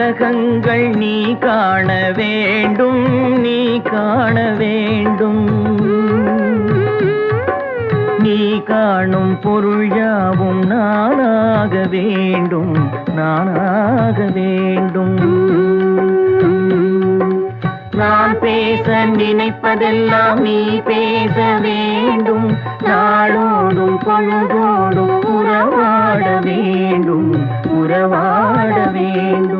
உலகங்கள் நீ காண வேண்டும், நீ காண வேண்டும். நீ காணும் பொருள் யாவும் நானாக வேண்டும், நானாக வேண்டும். நான் பேச நினைப்பதெல்லாம் நீ பேச வேண்டும். நாளோடும் பொழுதோடும் உறவாட வேண்டும், உறவாட வேண்டும்.